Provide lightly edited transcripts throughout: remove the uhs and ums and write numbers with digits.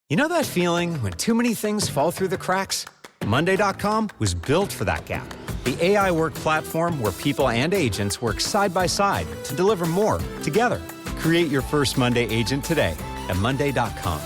You know that feeling when too many things fall through the cracks? Monday.com was built for that gap. The AI work platform where people and agents work side by side to deliver more together. Create your first Monday agent today at Monday.com.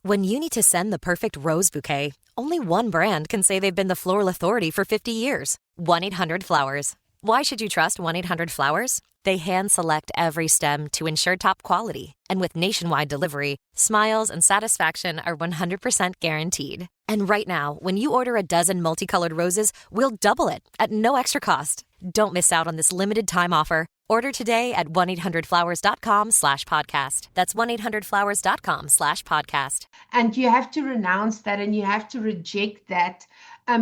When you need to send the perfect rose bouquet, only one brand can say they've been the floral authority for 50 years. 1-800-Flowers. Why should you trust 1-800-Flowers? They hand-select every stem to ensure top quality. And with nationwide delivery, smiles and satisfaction are 100% guaranteed. And right now, when you order a dozen multicolored roses, we'll double it at no extra cost. Don't miss out on this limited time offer. Order today at 1-800-Flowers.com/podcast. That's 1-800-Flowers.com/podcast. And you have to renounce that and you have to reject that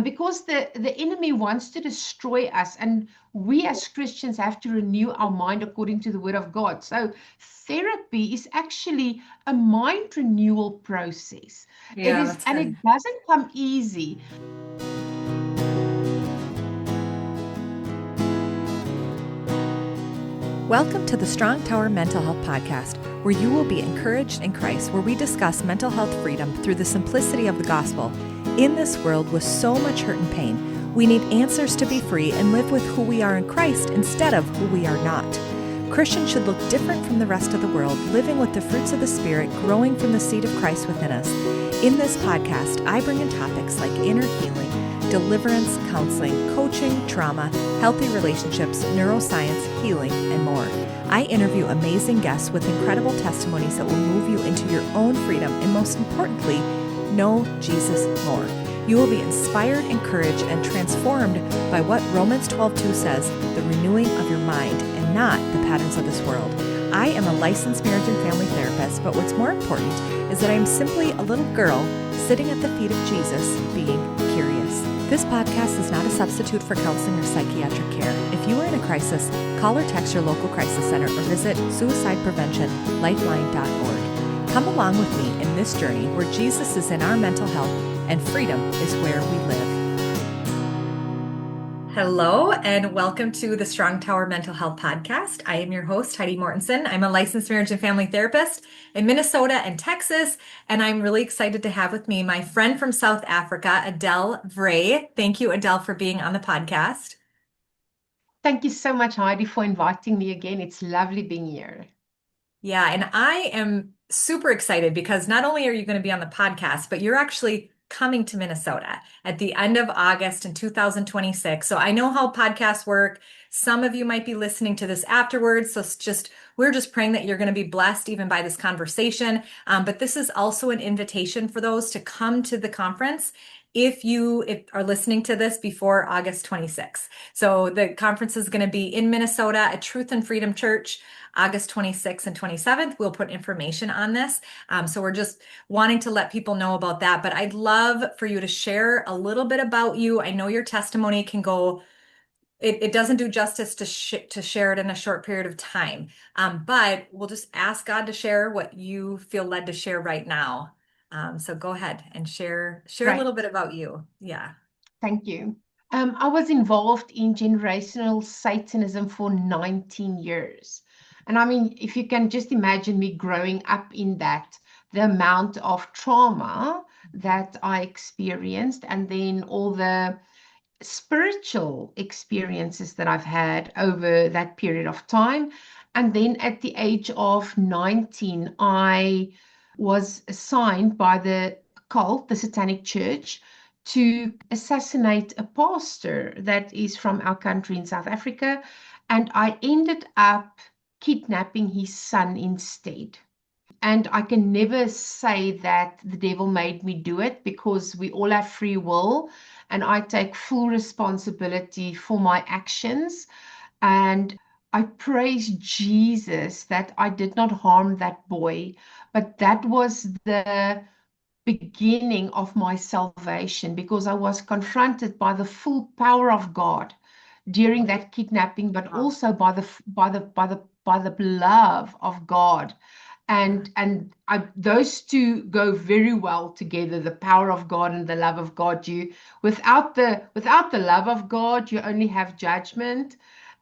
because the enemy wants to destroy us. And we as Christians have to renew our mind according to the word of God. So therapy is actually a mind renewal process. Yeah, it doesn't come easy. Welcome to the Strong Tower Mental Health Podcast, where you will be encouraged in Christ, where we discuss mental health freedom through the simplicity of the gospel. In this world with so much hurt and pain, we need answers to be free and live with who we are in Christ instead of who we are not. Christians should look different from the rest of the world, living with the fruits of the Spirit, growing from the seed of Christ within us. In this podcast, I bring in topics like inner healing, deliverance, counseling, coaching, trauma, healthy relationships, neuroscience, healing, and more. I interview amazing guests with incredible testimonies that will move you into your own freedom and, most importantly, know Jesus more. You will be inspired, encouraged, and transformed by what Romans 12:2 says, the renewing of your mind, and not the patterns of this world. I am a licensed marriage and family therapist, but what's more important is that I am simply a little girl sitting at the feet of Jesus, being curious. This podcast is not a substitute for counseling or psychiatric care. If you are in a crisis, call or text your local crisis center or visit suicidepreventionlifeline.org. Come along with me in this journey where Jesus is in our mental health and freedom is where we live. Hello, and welcome to the Strong Tower Mental Health Podcast. I am your host, Heidi Mortensen. I'm a licensed marriage and family therapist in Minnesota and Texas, and I'm really excited to have with me my friend from South Africa, Adele Vrey. Thank you, Adele, for being on the podcast. Thank you so much, Heidi, for inviting me again. It's lovely being here. Yeah, and I am super excited because not only are you going to be on the podcast, but you're actually coming to Minnesota at the end of August in 2026. So I know how podcasts work. Some of you might be listening to this afterwards. So we're just praying that you're going to be blessed even by this conversation. But this is also an invitation for those to come to the conference if you are listening to this before August 26th. So the conference is going to be in Minnesota at Truth and Freedom Church, August 26th and 27th. We'll put information on this. So we're just wanting to let people know about that. But I'd love for you to share a little bit about you. I know your testimony can go, it doesn't do justice to share it in a short period of time. But we'll just ask God to share what you feel led to share right now. So go ahead and share Right. a little bit about you. Yeah. Thank you. I was involved in generational Satanism for 19 years. And I mean, if you can just imagine me growing up in that, the amount of trauma that I experienced, and then all the spiritual experiences that I've had over that period of time. And then at the age of 19, I was assigned by the cult, the Satanic Church, to assassinate a pastor that is from our country in South Africa. And I ended up kidnapping his son instead. And I can never say that the devil made me do it, because we all have free will, and I take full responsibility for my actions. And I praise Jesus that I did not harm that boy, but that was the beginning of my salvation, because I was confronted by the full power of God during that kidnapping, but also by the love of God. And those two go very well together, the power of God and the love of God. Without the love of God, you only have judgment.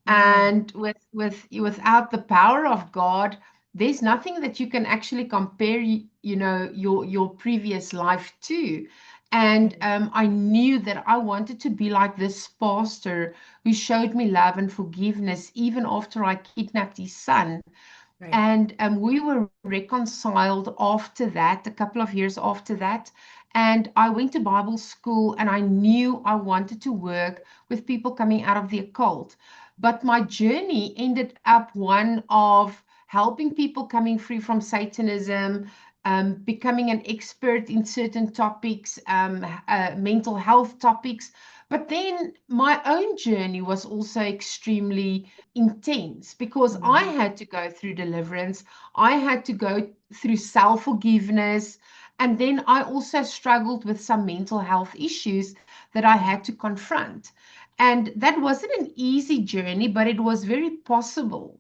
And without the power of God, there's nothing that you can actually compare, your previous life to. And I knew that I wanted to be like this pastor who showed me love and forgiveness even after I kidnapped his son. Right. And we were reconciled after that, a couple of years after that. And I went to Bible school, and I knew I wanted to work with people coming out of the occult. But my journey ended up one of helping people coming free from Satanism, becoming an expert in certain topics, mental health topics. But then my own journey was also extremely intense because I had to go through deliverance. I had to go through self-forgiveness. And then I also struggled with some mental health issues that I had to confront. And that wasn't an easy journey, but it was very possible,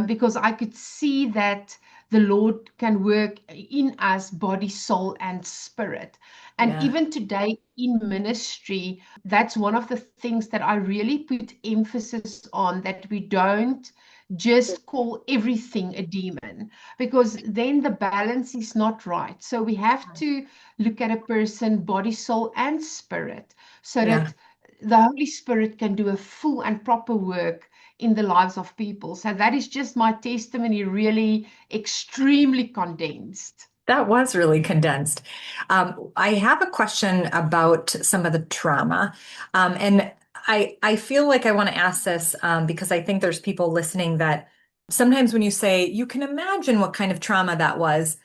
because I could see that the Lord can work in us, body, soul, and spirit. And Yeah. even today in ministry, that's one of the things that I really put emphasis on, that we don't just call everything a demon, because then the balance is not right. So we have to look at a person, body, soul, and spirit, so Yeah. that the Holy Spirit can do a full and proper work in the lives of people. So that is just my testimony, really extremely condensed. That was really condensed. I have a question about some of the trauma. And I feel like I want to ask this because I think there's people listening that sometimes when you say you can imagine what kind of trauma that was,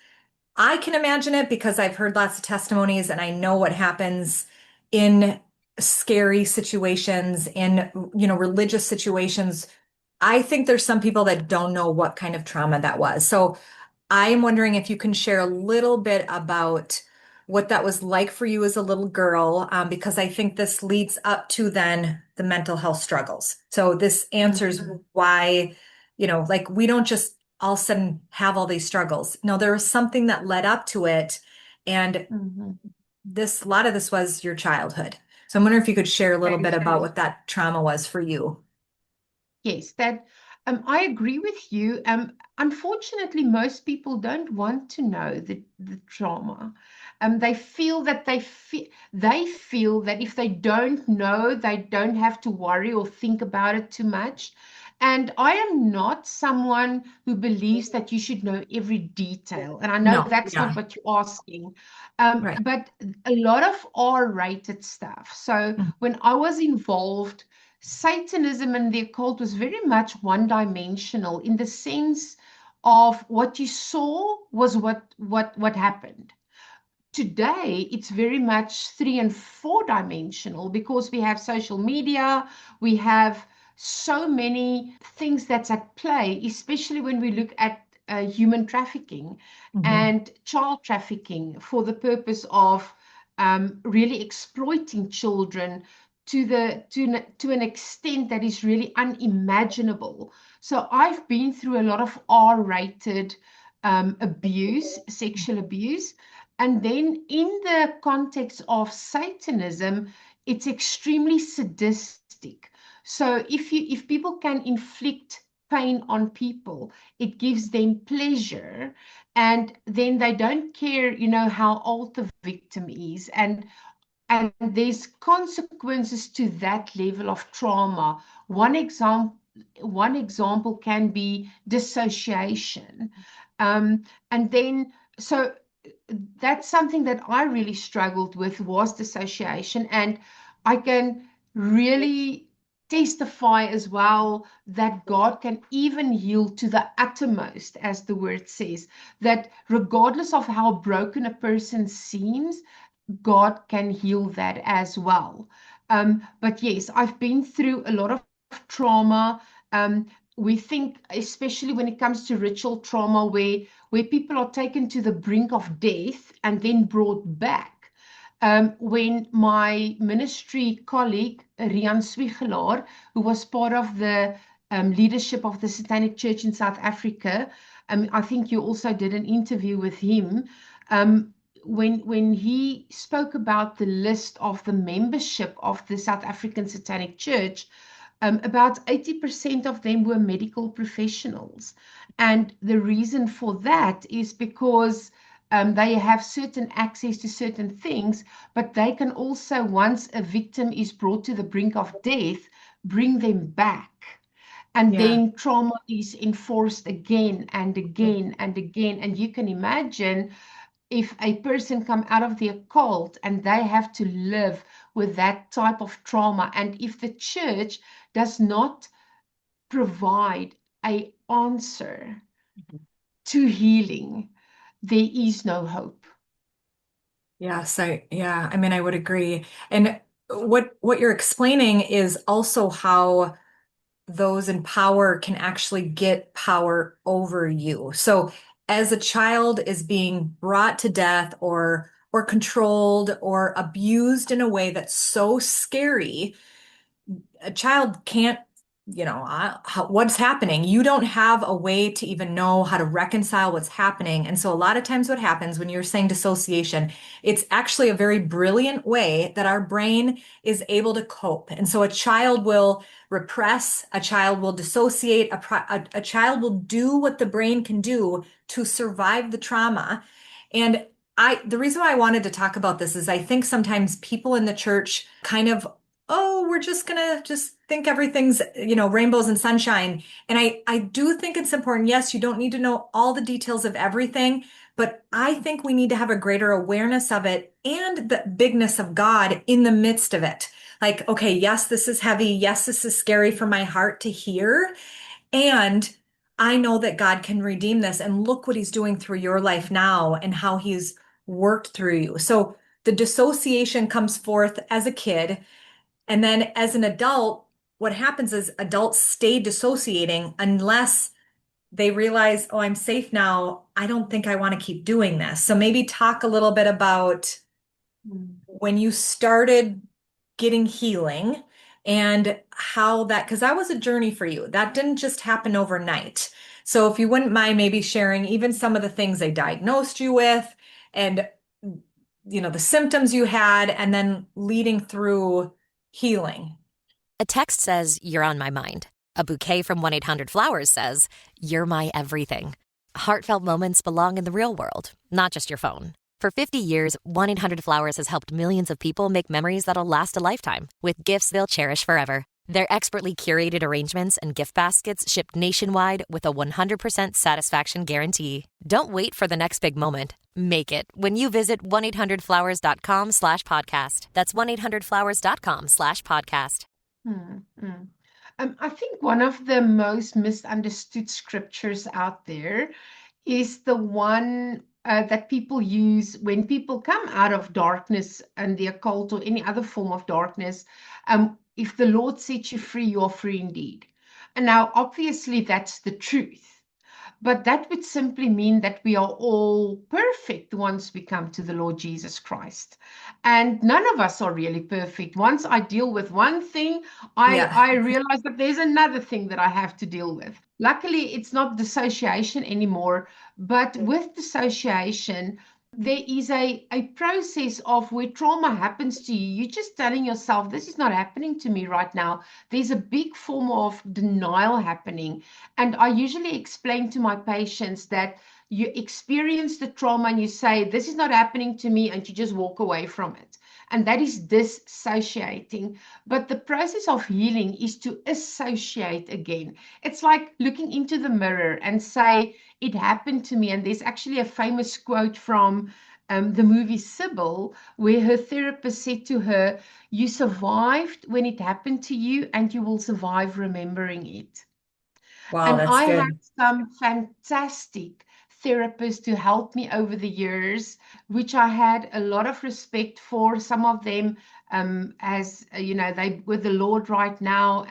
I can imagine it because I've heard lots of testimonies and I know what happens in scary situations, in religious situations. I think there's some people that don't know what kind of trauma that was. So I am wondering if you can share a little bit about what that was like for you as a little girl, because I think this leads up to then the mental health struggles. So this answers why, like we don't just all of a sudden have all these struggles. No, there was something that led up to it. And a lot of this was your childhood. So I'm wondering if you could share a little bit about what that trauma was for you. Yes, that I agree with you. Unfortunately, most people don't want to know the trauma. They feel that they feel that if they don't know, they don't have to worry or think about it too much. And I am not someone who believes that you should know every detail. And I know No, that's yeah, not what you're asking. right. But a lot of R-rated stuff. So when I was involved, Satanism and the occult was very much one-dimensional, in the sense of what you saw was what happened. Today, it's very much 3 and 4 dimensional, because we have social media, we have so many things that's at play, especially when we look at human trafficking and child trafficking for the purpose of really exploiting children to an extent that is really unimaginable. So I've been through a lot of R-rated abuse, sexual abuse. And then in the context of Satanism, it's extremely sadistic. So if people can inflict pain on people, it gives them pleasure. And then they don't care, how old the victim is. And there's consequences to that level of trauma. One example can be dissociation. And then, so that's something that I really struggled with, was dissociation. And I can really testify as well that God can even heal to the uttermost, as the word says, that regardless of how broken a person seems, God can heal that as well. But yes, I've been through a lot of trauma. We think, especially when it comes to ritual trauma, where people are taken to the brink of death and then brought back. When my ministry colleague, Rian Swigelaar, who was part of the leadership of the Satanic Church in South Africa, I think you also did an interview with him. When he spoke about the list of the membership of the South African Satanic Church, About 80% of them were medical professionals. And the reason for that is because they have certain access to certain things, but they can also, once a victim is brought to the brink of death, bring them back. And Yeah. then trauma is enforced again and again and again. And you can imagine if a person come out of the occult and they have to live with that type of trauma, and if the church does not provide a answer to healing, there is no hope. Yes, I mean, I would agree. And what you're explaining is also how those in power can actually get power over you. So as a child is being brought to death or controlled or abused in a way that's so scary, a child can't, what's happening. You don't have a way to even know how to reconcile what's happening. And so a lot of times what happens when you're saying dissociation, it's actually a very brilliant way that our brain is able to cope. And so a child will repress, a child will dissociate, a child will do what the brain can do to survive the trauma. And the reason why I wanted to talk about this is I think sometimes people in the church kind of, oh, we're just gonna just think everything's, rainbows and sunshine. And I do think it's important. Yes, you don't need to know all the details of everything, but I think we need to have a greater awareness of it and the bigness of God in the midst of it. Like, okay, yes, this is heavy. Yes, this is scary for my heart to hear. And I know that God can redeem this. And look what he's doing through your life now and how he's worked through you. So the dissociation comes forth as a kid. And then as an adult, what happens is adults stay dissociating unless they realize, oh, I'm safe now. I don't think I want to keep doing this. So maybe talk a little bit about when you started getting healing and how that, because that was a journey for you. That didn't just happen overnight. So if you wouldn't mind maybe sharing even some of the things they diagnosed you with and, the symptoms you had and then leading through healing. A text says, "You're on my mind." A bouquet from 1-800-Flowers says, "You're my everything." Heartfelt moments belong in the real world, not just your phone. For 50 years, 1-800-Flowers has helped millions of people make memories that'll last a lifetime with gifts they'll cherish forever. Their expertly curated arrangements and gift baskets ship nationwide with a 100% satisfaction guarantee. Don't wait for the next big moment. Make it when you visit 1-800-Flowers.com/podcast. That's 1-800-Flowers.com/podcast. I think one of the most misunderstood scriptures out there is the one that people use when people come out of darkness and the occult or any other form of darkness. If the Lord sets you free, you are free indeed. And now, obviously, that's the truth. But that would simply mean that we are all perfect once we come to the Lord Jesus Christ. And none of us are really perfect. Once I deal with one thing, I realize that there's another thing that I have to deal with. Luckily, it's not dissociation anymore. But with dissociation, there is a process of where trauma happens to you. You're just telling yourself, this is not happening to me right now. There's a big form of denial happening. And I usually explain to my patients that you experience the trauma and you say, this is not happening to me, and you just walk away from it. And that is dissociating. But the process of healing is to associate again. It's like looking into the mirror and say, it happened to me. And there's actually a famous quote from the movie Sybil, where her therapist said to her, you survived when it happened to you, and you will survive remembering it. Wow, And that's I good. had some fantastic therapists to help me over the years, which I had a lot of respect for. Some of them, as they with the Lord right now,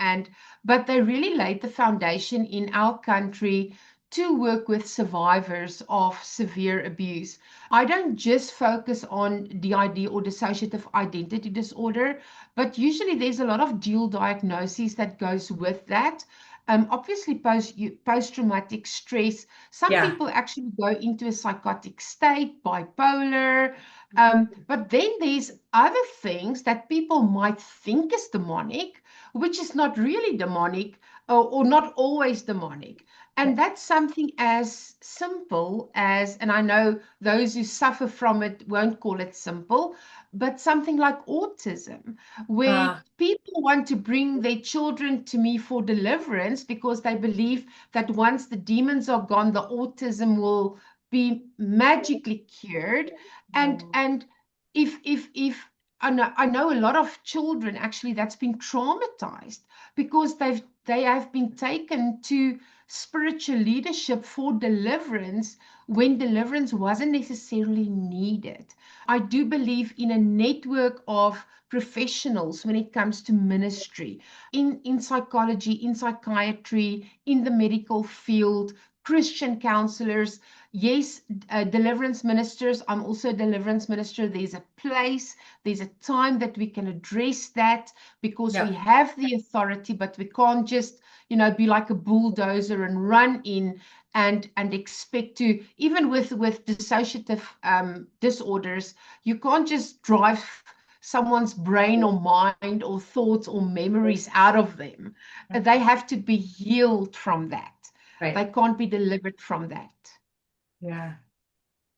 but they really laid the foundation in our country to work with survivors of severe abuse. I don't just focus on DID or dissociative identity disorder, but usually there's a lot of dual diagnoses that goes with that. Obviously, post-traumatic stress. Some people actually go into a psychotic state, bipolar. But then there's other things that people might think is demonic, which is not really demonic, or not always demonic. And that's something as simple as, and I know those who suffer from it won't call it simple, but something like autism, where people want to bring their children to me for deliverance because they believe that once the demons are gone, the autism will be magically cured. And if I know a lot of children actually that's been traumatized because they have been taken to spiritual leadership for deliverance when deliverance wasn't necessarily needed. I do believe in a network of professionals when it comes to ministry, in psychology, in psychiatry, in the medical field, Christian counselors. Yes, deliverance ministers. I'm also a deliverance minister. There's a place, there's a time that we can address that because we have the authority, but we can't just, be like a bulldozer and run in and expect to, even with dissociative disorders, you can't just drive someone's brain or mind or thoughts or memories out of them. They have to be healed from that. They can't be delivered from that. Yeah.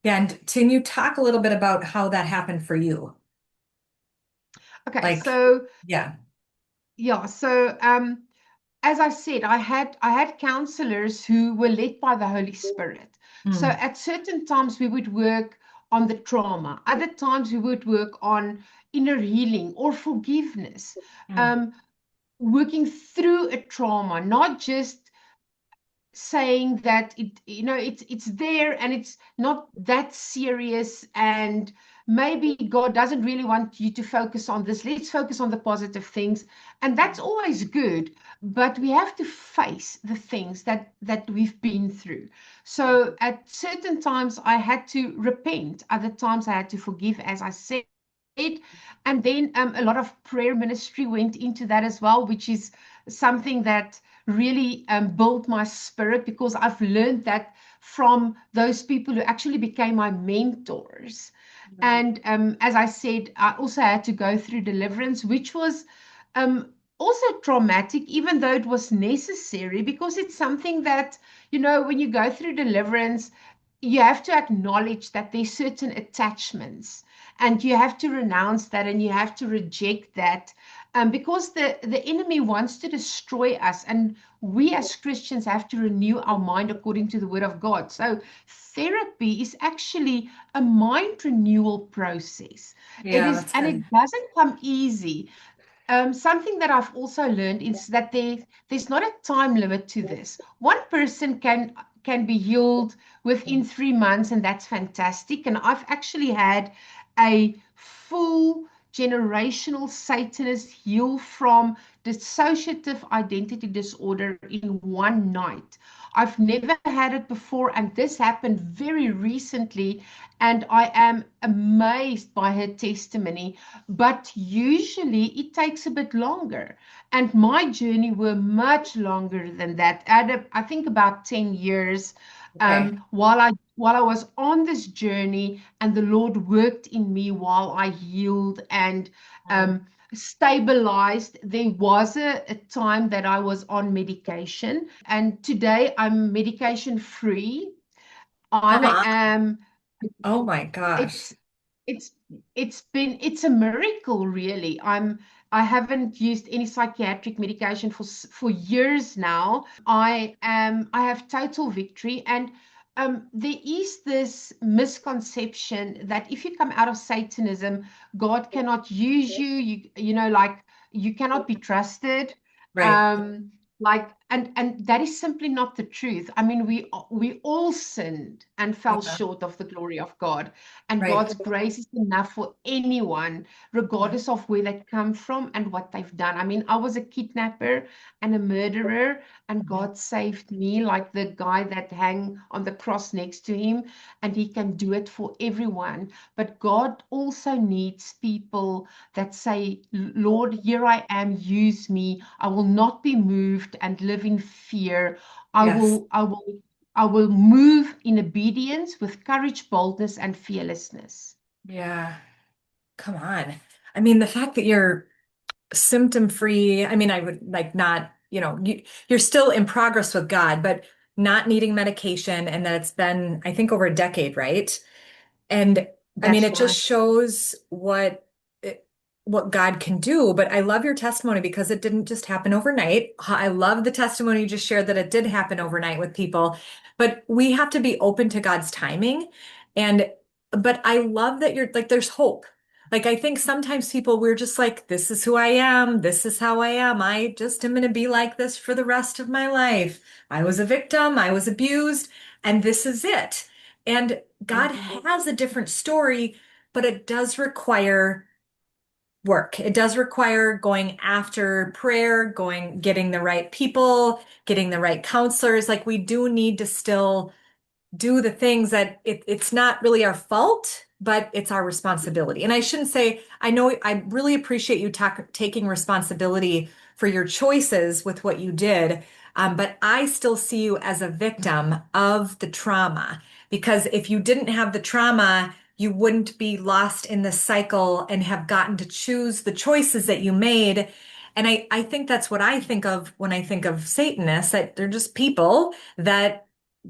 Yeah. And can you talk a little bit about how that happened for you? Okay. So yeah. So as I said, I had counselors who were led by the Holy Spirit. So at certain times we would work on the trauma. Other times we would work on inner healing or forgiveness, working through a trauma, not just saying that it's there and it's not that serious, and maybe God doesn't really want you to focus on this. Let's focus on the positive things, and that's always good, but we have to face the things that we've been through. So at certain times I had to repent, other times I had to forgive, as I said. And then a lot of prayer ministry went into that as well, which is something that really built my spirit, because I've learned that from those people who actually became my mentors. And as I said, I also had to go through deliverance, which was also traumatic, even though it was necessary, because it's something that, when you go through deliverance, you have to acknowledge that there's certain attachments, and you have to renounce that, and you have to reject that, because the enemy wants to destroy us, and we as Christians have to renew our mind according to the word of God. So therapy is actually a mind renewal process. It is, and it doesn't come easy. Something that I've also learned is that there's not a time limit to this. One person can be healed within 3 months, and that's fantastic. And I've actually had a full generational Satanist heal from dissociative identity disorder in one night. I've never had it before, and this happened very recently, and I am amazed by her testimony. But usually it takes a bit longer, and my journey were much longer than that. I think about 10 years. While I was on this journey, and the Lord worked in me while I healed and stabilized. There was a time that I was on medication, and today I'm medication free. I am. Oh my gosh. It's a miracle, really. I haven't used any psychiatric medication for years now. I have total victory. And there is this misconception that if you come out of Satanism, God cannot use you. Like, you cannot be trusted. And that is simply not the truth. I mean, we all sinned and fell short of the glory of God, and God's grace is enough for anyone, regardless of where they come from and what they've done. I mean, I was a kidnapper and a murderer, and God saved me, like the guy that hung on the cross next to him, and he can do it for everyone. But God also needs people that say, Lord, here I am, use me. I will not be moved and live in fear. I will move in obedience with courage, boldness, and fearlessness. Yeah. Come on. I mean, the fact that you're symptom free. I mean, I would like not, you're still in progress with God, but not needing medication. And that it's been, I think, over a decade, right? And I mean, That's it just right. shows what God can do. But I love your testimony because it didn't just happen overnight. I love the testimony you just shared that it did happen overnight with people. But we have to be open to God's timing. And but I love that you're like, there's hope. Like I think sometimes people, we're just like, this is who I am. This is how I am. I just am going to be like this for the rest of my life. I was a victim. I was abused, and this is it. And God has a different story, but it does require work. It does require going after prayer, getting the right people, getting the right counselors. Like we do need to still do the things that it's not really our fault, but it's our responsibility. And I shouldn't say, I know I really appreciate you taking responsibility for your choices with what you did. But I still see you as a victim of the trauma because if you didn't have the trauma, you wouldn't be lost in the cycle and have gotten to choose the choices that you made. And I think that's what I think of when I think of Satanists, that they're just people that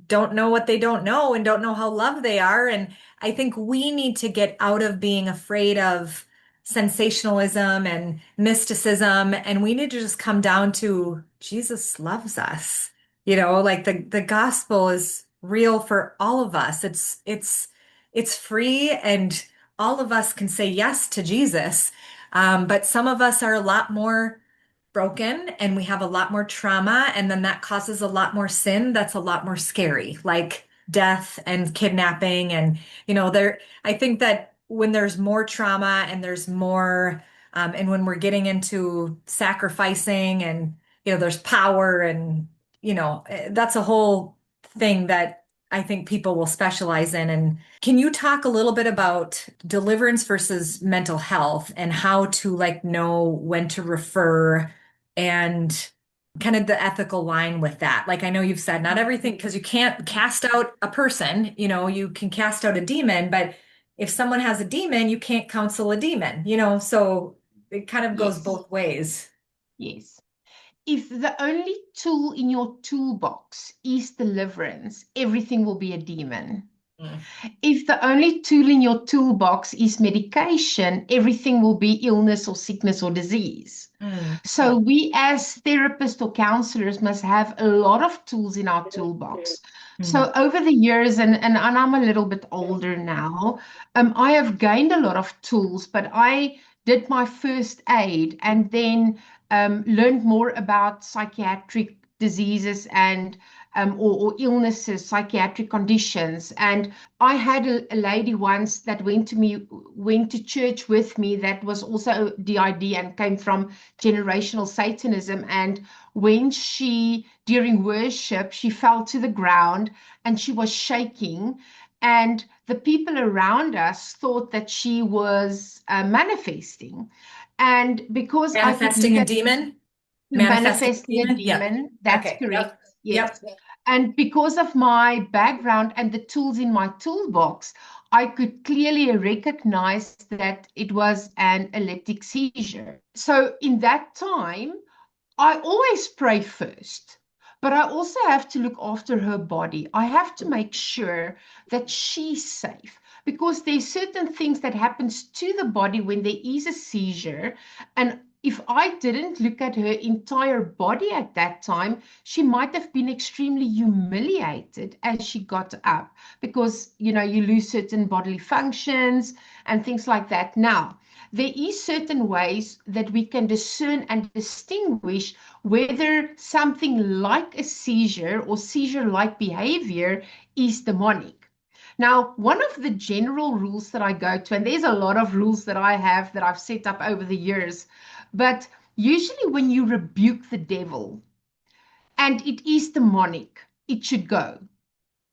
don't know what they don't know and don't know how loved they are. And I think we need to get out of being afraid of sensationalism and mysticism. And we need to just come down to Jesus loves us. Like the gospel is real for all of us. It's free and all of us can say yes to Jesus. But some of us are a lot more broken and we have a lot more trauma, and then that causes a lot more sin that's a lot more scary, like death and kidnapping. And I think that when there's more trauma and there's more and when we're getting into sacrificing and there's power and that's a whole thing that I think people will specialize in. And can you talk a little bit about deliverance versus mental health and how to like know when to refer and kind of the ethical line with that? Like I know you've said not everything, because you can't cast out a person, you can cast out a demon, but if someone has a demon, you can't counsel a demon, so it kind of goes Yes, both ways. yes. If the only tool in your toolbox is deliverance, everything will be a demon. Mm. If the only tool in your toolbox is medication, everything will be illness or sickness or disease. Mm. So we as therapists or counselors must have a lot of tools in our toolbox. Mm. So over the years, and I'm a little bit older now, I have gained a lot of tools, but I did my first aid and then learned more about psychiatric diseases and or illnesses, psychiatric conditions. And I had a lady once that went to church with me that was also DID and came from generational Satanism. And when during worship, she fell to the ground and she was shaking. And the people around us thought that she was manifesting. And because I could Manifesting look a at demon. Manifesting a manifesting a demon. Yep. demon, that's Okay. correct. Yep. Yes. Yep. And because of my background and the tools in my toolbox, I could clearly recognize that it was an epileptic seizure. So in that time, I always pray first, but I also have to look after her body. I have to make sure that she's safe because there's certain things that happens to the body when there is a seizure. And if I didn't look at her entire body at that time, she might have been extremely humiliated as she got up because, you lose certain bodily functions and things like that. Now, there is certain ways that we can discern and distinguish whether something like a seizure or seizure-like behavior is demonic. Now, one of the general rules that I go to, and there's a lot of rules that I have that I've set up over the years, but usually when you rebuke the devil and it is demonic, it should go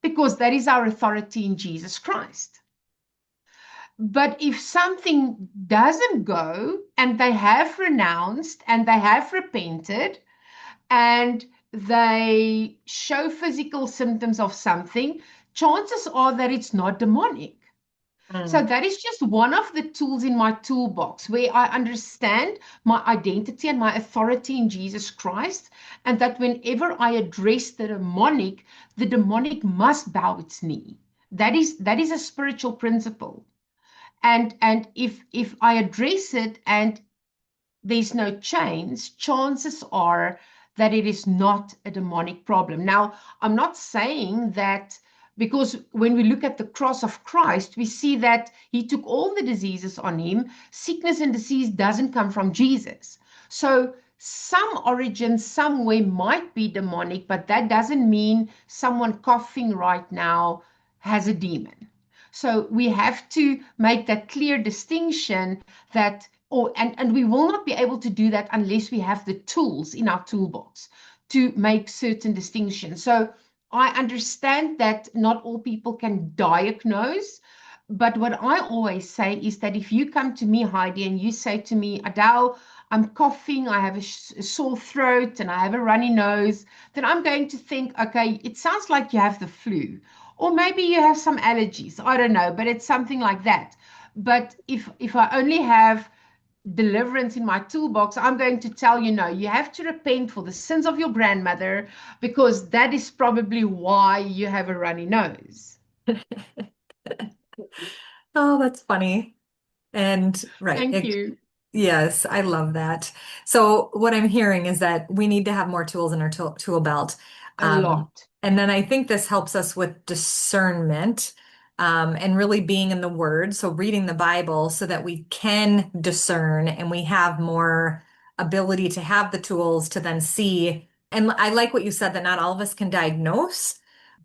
because that is our authority in Jesus Christ. But if something doesn't go and they have renounced and they have repented and they show physical symptoms of something, chances are that it's not demonic. So that is just one of the tools in my toolbox where I understand my identity and my authority in Jesus Christ, and that whenever I address the demonic must bow its knee. That is a spiritual principle. And if I address it and there's no change, chances are that it is not a demonic problem. Now, I'm not saying that, because when we look at the cross of Christ, we see that he took all the diseases on him. Sickness and disease doesn't come from Jesus. So some origin somewhere might be demonic, but that doesn't mean someone coughing right now has a demon. So we have to make that clear distinction that, and we will not be able to do that unless we have the tools in our toolbox to make certain distinctions. So I understand that not all people can diagnose, but what I always say is that if you come to me, Heidi, and you say to me, Adele, I'm coughing, I have a sore throat, and I have a runny nose, then I'm going to think, okay, it sounds like you have the flu. Or maybe you have some allergies. I don't know, but it's something like that. But if I only have deliverance in my toolbox, I'm going to tell you, no, you have to repent for the sins of your grandmother, because that is probably why you have a runny nose. Oh, that's funny. And right. Thank you. Yes, I love that. So what I'm hearing is that we need to have more tools in our tool belt. A lot. And then I think this helps us with discernment, and really being in the Word. So reading the Bible so that we can discern and we have more ability to have the tools to then see. And I like what you said, that not all of us can diagnose,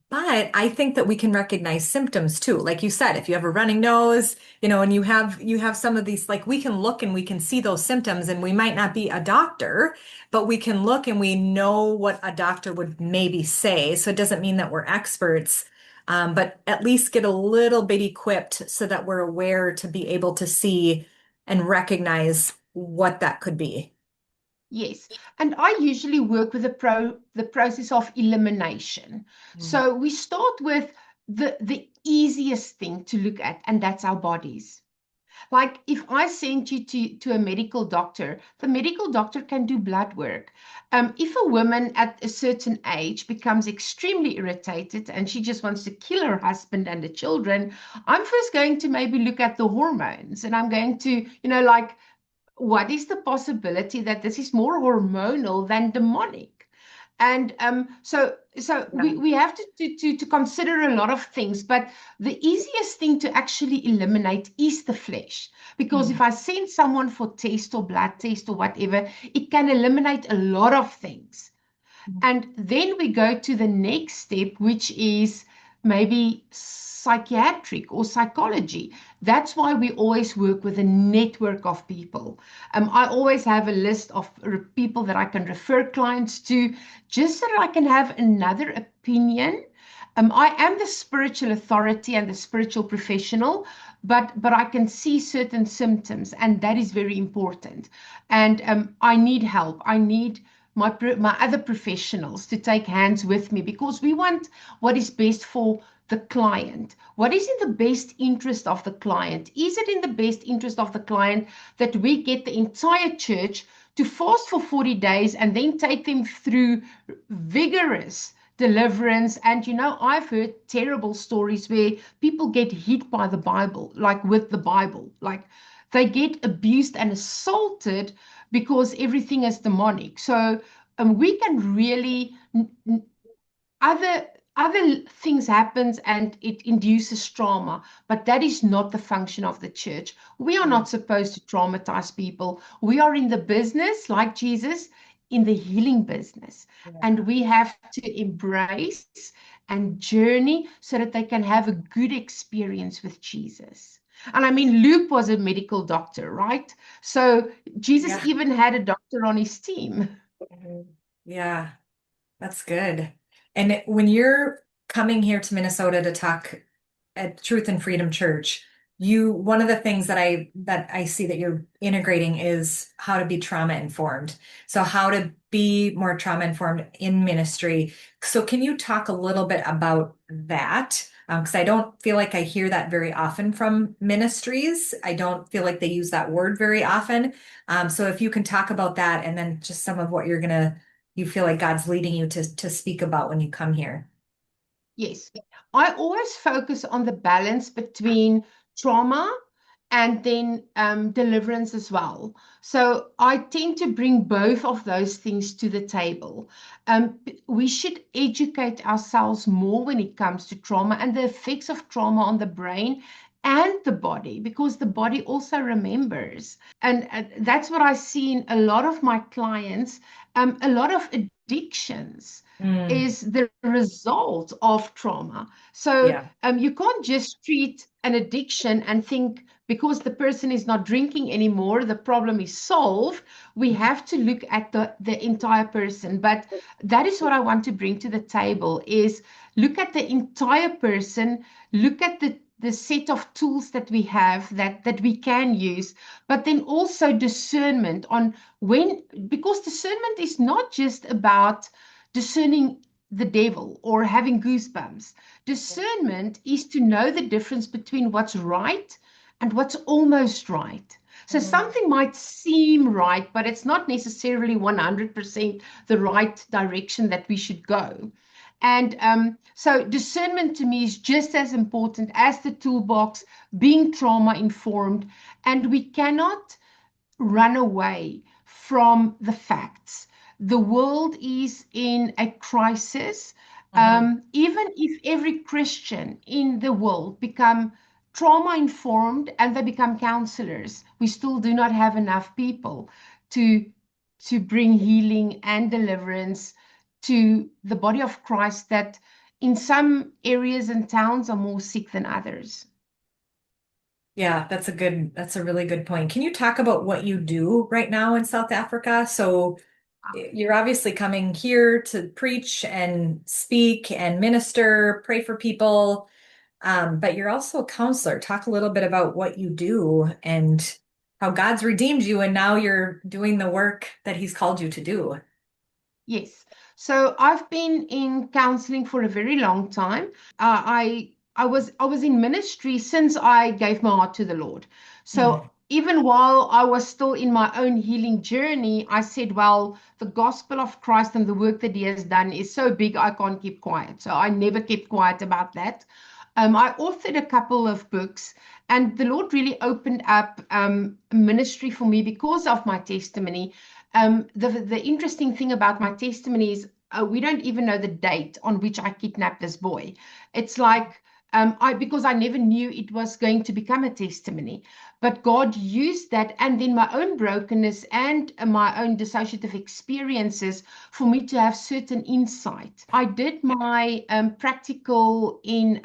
but I think that we can recognize symptoms too. Like you said, if you have a running nose, and you have some of these, like, we can look and we can see those symptoms, and we might not be a doctor, but we can look and we know what a doctor would maybe say. So it doesn't mean that we're experts, but at least get a little bit equipped so that we're aware to be able to see and recognize what that could be. Yes, and I usually work with the process of elimination. So we start with the easiest thing to look at, and that's our bodies. Like if I send you to a medical doctor, the medical doctor can do blood work. If a woman at a certain age becomes extremely irritated and she just wants to kill her husband and the children, I'm first going to maybe look at the hormones, and I'm going to, like, what is the possibility that this is more hormonal than demonic? And we have to consider a lot of things, but the easiest thing to actually eliminate is the flesh. Because if I send someone for test or blood test or whatever, it can eliminate a lot of things. And then we go to the next step, which is maybe psychiatric or psychology. That's why we always work with a network of people. I always have a list of people that I can refer clients to, just so that I can have another opinion. I am the spiritual authority and the spiritual professional, but I can see certain symptoms, and that is very important. And I need help. I need my other professionals to take hands with me, because we want what is best for the client. What is in the best interest of the client? Is it in the best interest of the client that we get the entire church to fast for 40 days and then take them through vigorous deliverance? And I've heard terrible stories where people get hit by the Bible, like with the Bible, like they get abused and assaulted because everything is demonic. So we can really, other things happens and it induces trauma, but that is not the function of the church. We are not supposed to traumatize people. We are in the business, like Jesus, in the healing business. And we have to embrace and journey so that they can have a good experience with Jesus. And I mean, Luke was a medical doctor, right? So Jesus even had a doctor on his team. Yeah, that's good. And when you're coming here to Minnesota to talk at Truth and Freedom Church, one of the things that I see that you're integrating is how to be trauma informed. So how to be more trauma informed in ministry. So can you talk a little bit about that? Because I don't feel like I hear that very often from ministries. I don't feel like they use that word very often. So if you can talk about that, and then just some of what you feel like God's leading you to speak about when you come here. Yes, I always focus on the balance between trauma and then deliverance as well. So I tend to bring both of those things to the table. We should educate ourselves more when it comes to trauma and the effects of trauma on the brain and the body, because the body also remembers. And that's what I see in a lot of my clients, a lot of addictions is the result of trauma. So Yeah. you can't just treat an addiction and think because the person is not drinking anymore, the problem is solved. We have to look at the entire person. But that is what I want to bring to the table is look at the entire person, look at the set of tools that we have that we can use, but then also discernment on when, because discernment is not just about discerning the devil or having goosebumps. Discernment is to know the difference between what's right and what's almost right. So something might seem right, but it's not necessarily 100% the right direction that we should go. And so discernment to me is just as important as the toolbox, being trauma informed, and we cannot run away from the facts. The world is in a crisis. Even if every Christian in the world become trauma informed and they become counselors, we still do not have enough people to bring healing and deliverance to the body of Christ that in some areas and towns are more sick than others. Yeah, that's a really good point. Can you talk about what you do right now in South Africa? So you're obviously coming here to preach and speak and minister, pray for people, but you're also a counselor. Talk a little bit about what you do and how God's redeemed you, and now you're doing the work that He's called you to do. Yes. So I've been in counseling for a very long time. I was in ministry since I gave my heart to the Lord. So even while I was still in my own healing journey, I said, well, the gospel of Christ and the work that He has done is so big, I can't keep quiet. So I never kept quiet about that. I authored a couple of books, and the Lord really opened up ministry for me because of my testimony. The interesting thing about my testimony is we don't even know the date on which I kidnapped this boy. It's like because I never knew it was going to become a testimony, but God used that, and then my own brokenness and my own dissociative experiences for me to have certain insight. I did my practical in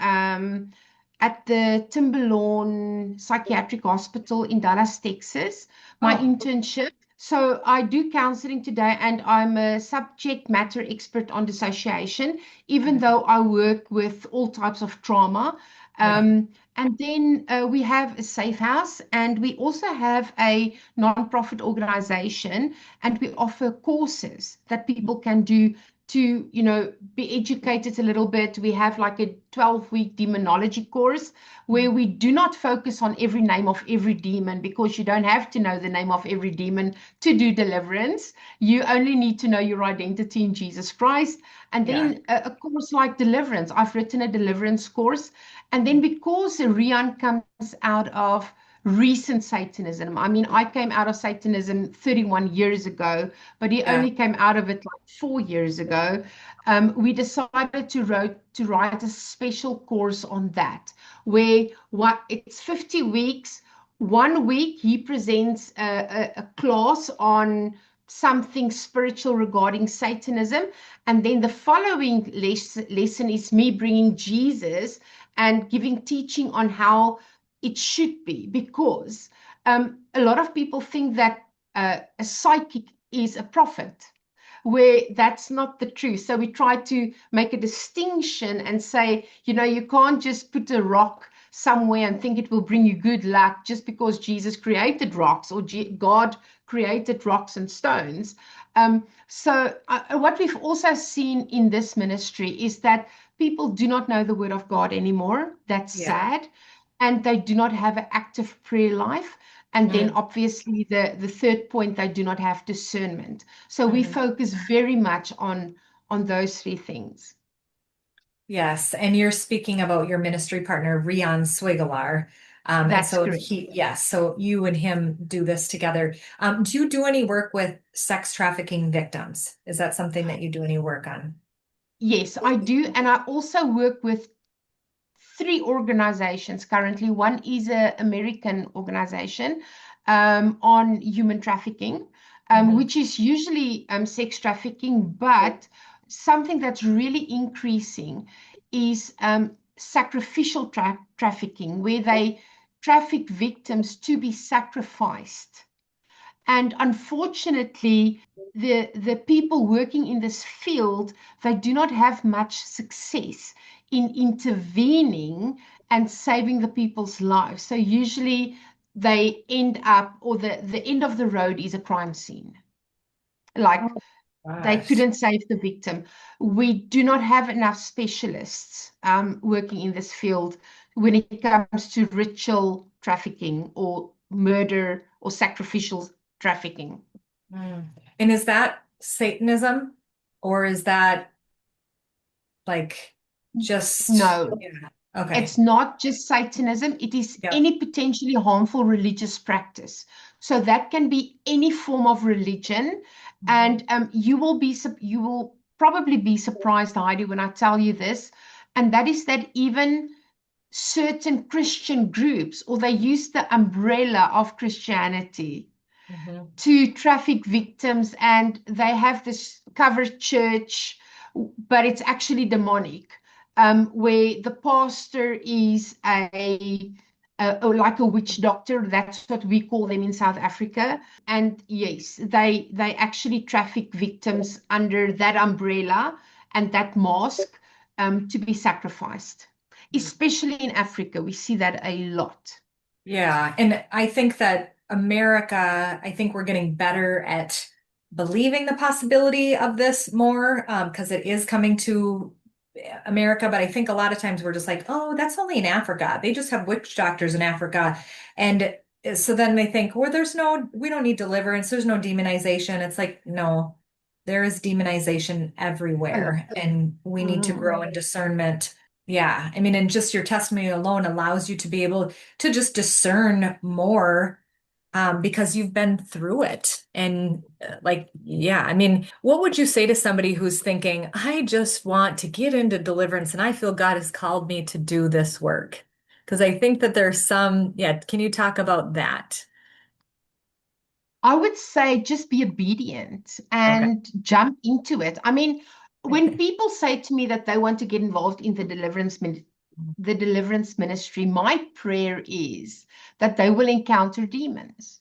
at the Timberlawn Psychiatric Hospital in Dallas, Texas, my internship. So I do counseling today, and I'm a subject matter expert on dissociation, even though I work with all types of trauma. And then we have a safe house, and we also have a nonprofit organization, and we offer courses that people can do to, be educated a little bit. We have like a 12-week demonology course where we do not focus on every name of every demon, because you don't have to know the name of every demon to do deliverance. You only need to know your identity in Jesus Christ. And then a course like deliverance, I've written a deliverance course. And then because Rian comes out of recent Satanism. I mean, I came out of Satanism 31 years ago, but he only came out of it like 4 years ago. We decided to write a special course on that, where it's 50 weeks. 1 week he presents a class on something spiritual regarding Satanism, and then the following lesson is me bringing Jesus and giving teaching on how it should be, because a lot of people think that a psychic is a prophet, where that's not the truth. So we try to make a distinction and say, you can't just put a rock somewhere and think it will bring you good luck just because Jesus created rocks or God created rocks and stones. What we've also seen in this ministry is that people do not know the word of God anymore. That's sad. And they do not have an active prayer life. And then obviously the third point, they do not have discernment. So we focus very much on those three things. Yes, and you're speaking about your ministry partner, Rian Swigelar. That's so correct. so you and him do this together. Do you do any work with sex trafficking victims? Is that something that you do any work on? Yes, I do. And I also work with 3 organizations currently. One is an American organization on human trafficking, which is usually sex trafficking, but something that's really increasing is sacrificial trafficking, where they traffic victims to be sacrificed. And unfortunately, the people working in this field, they do not have much success in intervening and saving the people's lives. So usually they end up, or the end of the road is a crime scene. Like they couldn't save the victim. We do not have enough specialists working in this field when it comes to ritual trafficking or murder or sacrificial trafficking. And is that Satanism, or is that like just no? Okay. It's not just Satanism. It is any potentially harmful religious practice. So that can be any form of religion. And you will probably be surprised, Heidi, when I tell you this. And that is that even certain Christian groups, or they use the umbrella of Christianity to traffic victims, and they have this covered church, but it's actually demonic, where the pastor is like a witch doctor. That's what we call them in South Africa. And yes, they actually traffic victims under that umbrella and that mask to be sacrificed. Especially in Africa, we see that a lot. Yeah, and I think that America, I think we're getting better at believing the possibility of this more, because it is coming to America. But I think a lot of times we're just like, oh, that's only in Africa. They just have witch doctors in Africa. And so then they think, well, we don't need deliverance. There's no demonization. It's like, no, there is demonization everywhere. And we need to grow in discernment. Yeah. I mean, and just your testimony alone allows you to be able to just discern more, because you've been through it. And I mean, what would you say to somebody who's thinking, I just want to get into deliverance and I feel God has called me to do this work? Because I think that there's can you talk about that? I would say just be obedient and jump into it. I mean, when people say to me that they want to get involved in the deliverance ministry, my prayer is that they will encounter demons.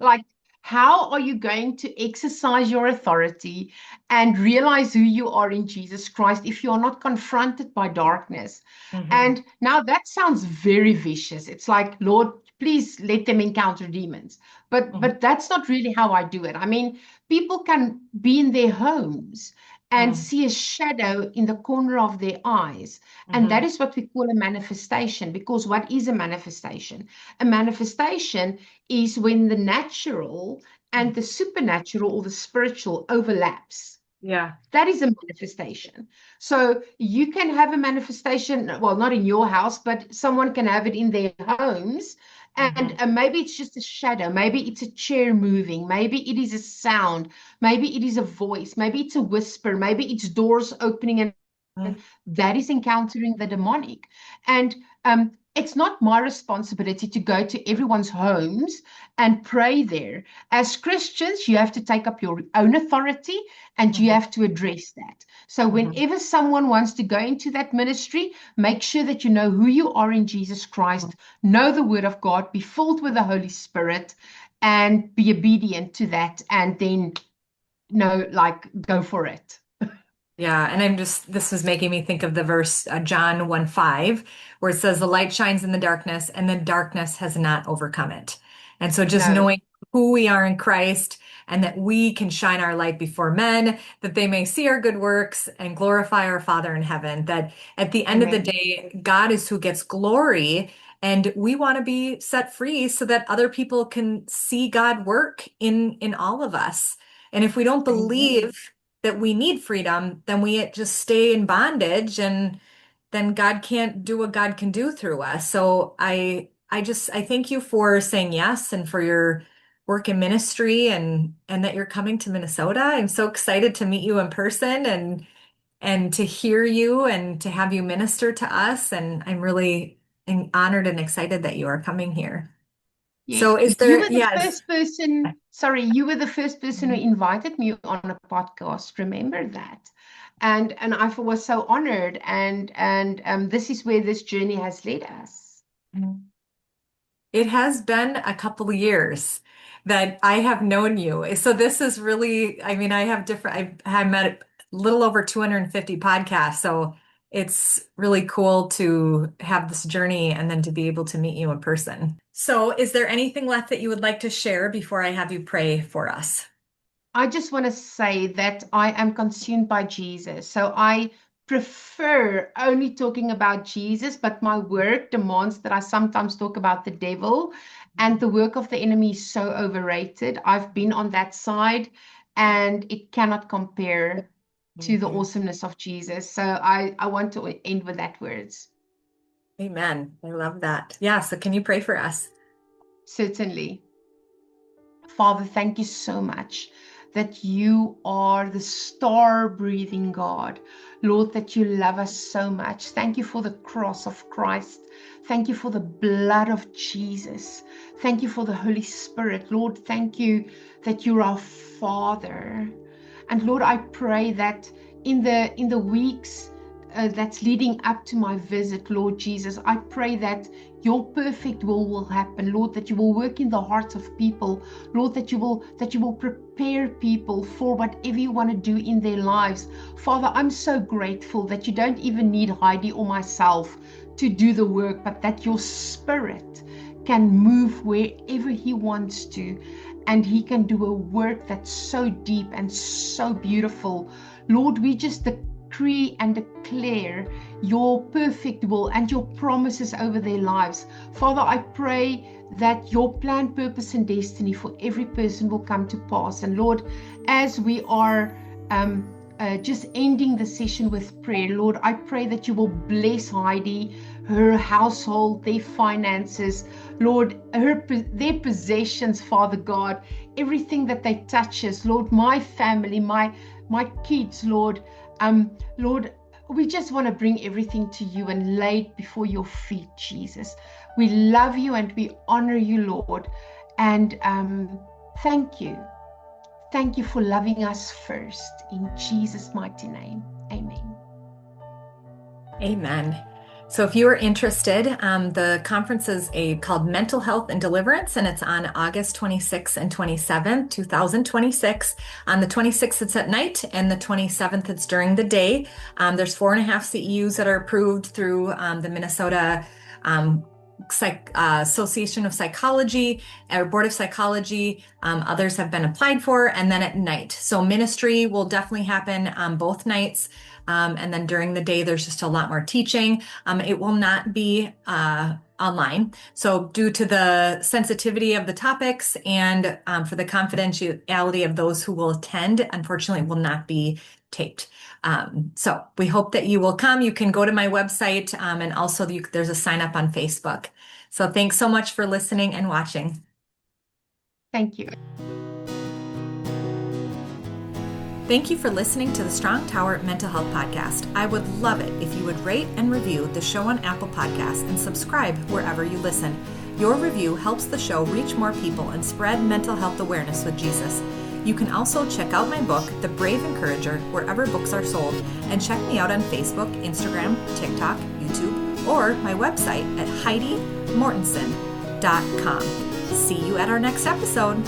Like, how are you going to exercise your authority and realize who you are in Jesus Christ if you are not confronted by darkness? And now that sounds very vicious. It's like, Lord, please let them encounter demons. But that's not really how I do it. I mean, people can be in their homes and see a shadow in the corner of their eyes. And that is what we call a manifestation. Because what is a manifestation? A manifestation is when the natural and the supernatural or the spiritual overlaps. Yeah. That is a manifestation. So you can have a manifestation, well, not in your house, but someone can have it in their homes. And maybe it's just a shadow. Maybe it's a chair moving. Maybe it is a sound. Maybe it is a voice. Maybe it's a whisper. Maybe it's doors opening. And that is encountering the demonic. And it's not my responsibility to go to everyone's homes and pray there. As Christians, you have to take up your own authority and you have to address that. So whenever someone wants to go into that ministry, make sure that you know who you are in Jesus Christ, know the word of God, be filled with the Holy Spirit, and be obedient to that, and then go for it. Yeah, and this was making me think of the verse John 1:5, where it says, the light shines in the darkness, and the darkness has not overcome it. And so just No. knowing who we are in Christ and that we can shine our light before men, that they may see our good works and glorify our Father in heaven, that at the end of the Amen. day, God is who gets glory. And we want to be set free so that other people can see God work in all of us. And if we don't Amen. believe that we need freedom, then we just stay in bondage and then God can't do what God can do through us. So I thank you for saying yes and for your work in ministry and that you're coming to Minnesota. I'm so excited to meet you in person and to hear you and to have you minister to us. And I'm really honored and excited that you are coming here. Yes, So is you there, were the yes. first person, sorry, you were the first person who invited me on a podcast. Remember that? And I was so honored. And this is where this journey has led us. It has been a couple of years that I have known you. So this is really, I mean, I've met a little over 250 podcasts. So it's really cool to have this journey and then to be able to meet you in person. So is there anything left that you would like to share before I have you pray for us? I just want to say that I am consumed by Jesus. So I prefer only talking about Jesus, but my work demands that I sometimes talk about the devil, and the work of the enemy is so overrated. I've been on that side, and it cannot compare to the Mhm. awesomeness of Jesus. So I want to end with that words. Amen. I love that. Yeah. So can you pray for us? Certainly. Father, thank you so much that you are the star breathing God. Lord, that you love us so much. Thank you for the cross of Christ. Thank you for the blood of Jesus. Thank you for the Holy Spirit. Lord, thank you that you're our Father. And Lord, I pray that in the weeks that's leading up to my visit, Lord Jesus, I pray that your perfect will happen, Lord, that you will work in the hearts of people, Lord, that you will prepare people for whatever you want to do in their lives. Father, I'm so grateful that you don't even need Heidi or myself to do the work, but that your Spirit can move wherever he wants to, and he can do a work that's so deep and so beautiful. Lord, we just decree and declare your perfect will and your promises over their lives. Father, I pray that your plan, purpose, and destiny for every person will come to pass. And Lord, as we are just ending the session with prayer, Lord, I pray that you will bless Heidi, her household, their finances, Lord, their possessions, Father God, everything that they touches, Lord, my family, my kids, Lord, Lord, we just want to bring everything to you and lay it before your feet, Jesus. We love you and we honor you, Lord. And thank you. Thank you for loving us first. In Jesus' mighty name, amen. Amen. So if you are interested, the conference is called Mental Health and Deliverance, and it's on August 26th and 27th, 2026. On the 26th, it's at night, and the 27th, it's during the day. There's 4.5 CEUs that are approved through the Minnesota Association of Psychology or Board of Psychology. Others have been applied for, and then at night. So ministry will definitely happen on both nights. And then during the day, there's just a lot more teaching. It will not be online. So due to the sensitivity of the topics and for the confidentiality of those who will attend, unfortunately, it will not be taped. So we hope that you will come. You can go to my website and also there's a sign up on Facebook. So thanks so much for listening and watching. Thank you. Thank you for listening to the Strong Tower Mental Health Podcast. I would love it if you would rate and review the show on Apple Podcasts and subscribe wherever you listen. Your review helps the show reach more people and spread mental health awareness with Jesus. You can also check out my book, The Brave Encourager, wherever books are sold, and check me out on Facebook, Instagram, TikTok, YouTube, or my website at HeidiMortensen.com. See you at our next episode.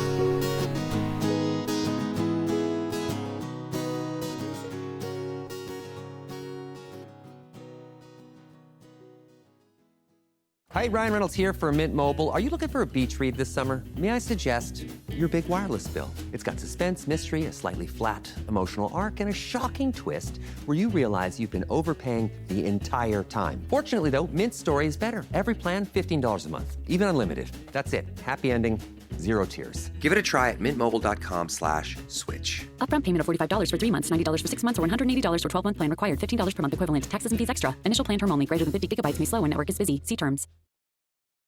Hi, Ryan Reynolds here for Mint Mobile. Are you looking for a beach read this summer? May I suggest your big wireless bill? It's got suspense, mystery, a slightly flat emotional arc, and a shocking twist where you realize you've been overpaying the entire time. Fortunately, though, Mint's story is better. Every plan, $15 a month. Even unlimited. That's it. Happy ending. Zero tears. Give it a try at mintmobile.com/switch. Upfront payment of $45 for 3 months, $90 for 6 months, or $180 for 12-month plan required. $15 per month equivalent. Taxes and fees extra. Initial plan term only. Greater than 50 gigabytes may slow when network is busy. See terms.